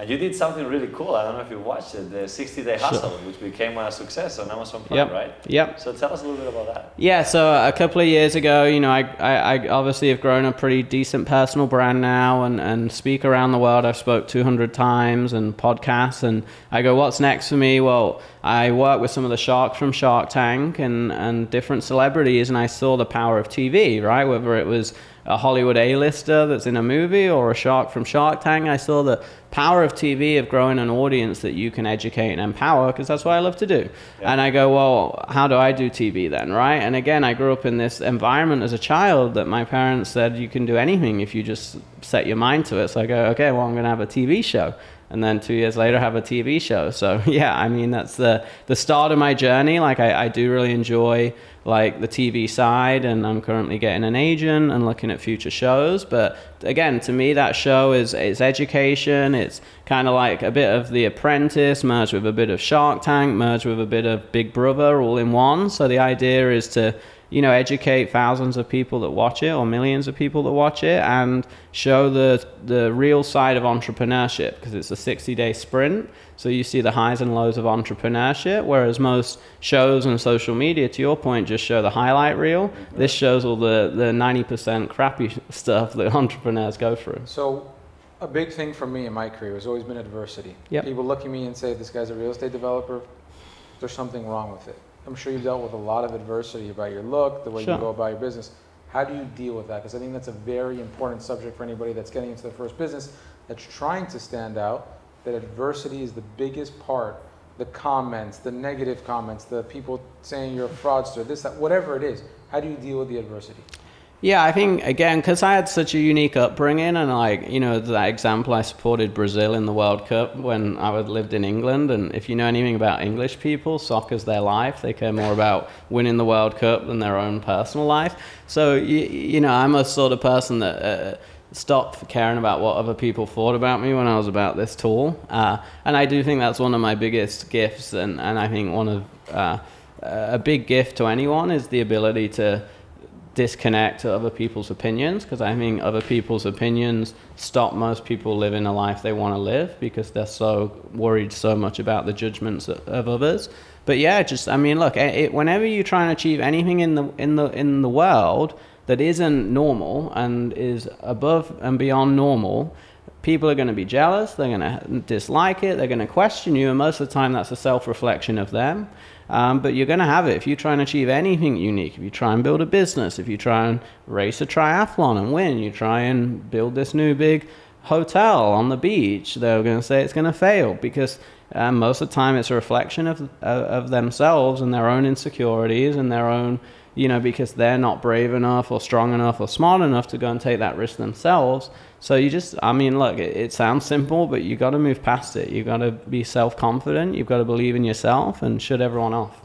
And you did something really cool. I don't know if you watched it, the 60-Day Hustle, which became a success on Amazon Prime, right? Yep. So tell us a little bit about that. Yeah, so a couple of years ago, I obviously have grown a pretty decent personal brand now and speak around the world. I've spoke 200 times and podcasts, and I go, what's next for me? Well, I work with some of the sharks from Shark Tank and different celebrities, and I saw the power of TV, right? Whether it was a Hollywood A-lister that's in a movie or a shark from Shark Tank, I saw the power of TV of growing an audience that you can educate and empower, because that's what I love to do. Yeah. And I go, well, how do I do TV then, right? And again, I grew up in this environment as a child that my parents said you can do anything if you just set your mind to it. So I go, okay, well, I'm going to have a TV show. And then 2 years later, have a TV show. So yeah, I mean, that's the start of my journey. Like I do really enjoy like the TV side, and I'm currently getting an agent and looking at future shows. But again, to me, that show is education. It's kind of like a bit of The Apprentice merged with a bit of Shark Tank, merged with a bit of Big Brother, all in one. So the idea is to, educate thousands of people that watch it, or millions of people that watch it, and show the real side of entrepreneurship, because it's a 60-day sprint. So you see the highs and lows of entrepreneurship, whereas most shows and social media, to your point, just show the highlight reel. Mm-hmm. This shows all the 90% crappy stuff that entrepreneurs go through. So a big thing for me in my career has always been adversity. Yep. People look at me and say, this guy's a real estate developer, there's something wrong with it. I'm sure you've dealt with a lot of adversity about your look, the way Sure. you go about your business. How do you deal with that? Because I think that's a very important subject for anybody that's getting into their first business, that's trying to stand out, that adversity is the biggest part. The comments, the negative comments, the people saying you're a fraudster, this, that, whatever it is. How do you deal with the adversity? Yeah, I think, again, because I had such a unique upbringing, and that example, I supported Brazil in the World Cup when I lived in England. And if you know anything about English people, soccer's their life. They care more about winning the World Cup than their own personal life. So, I'm a sort of person that stopped caring about what other people thought about me when I was about this tall. And I do think that's one of my biggest gifts. And I think one of a big gift to anyone is the ability to disconnect to other people's opinions, because I think other people's opinions stop most people living a life they want to live, because they're so worried so much about the judgments of others. But yeah, look, whenever you try and achieve anything in the world that isn't normal and is above and beyond normal, people are going to be jealous, they're going to dislike it, they're going to question you, and most of the time that's a self-reflection of them. But you're going to have it if you try and achieve anything unique. If you try and build a business, if you try and race a triathlon and win, you try and build this new big hotel on the beach, they're going to say it's going to fail, because most of the time it's a reflection of themselves and their own insecurities and their own, because they're not brave enough or strong enough or smart enough to go and take that risk themselves. So look, it sounds simple, but you got to move past it. You got to be self-confident. You've got to believe in yourself and shut everyone off.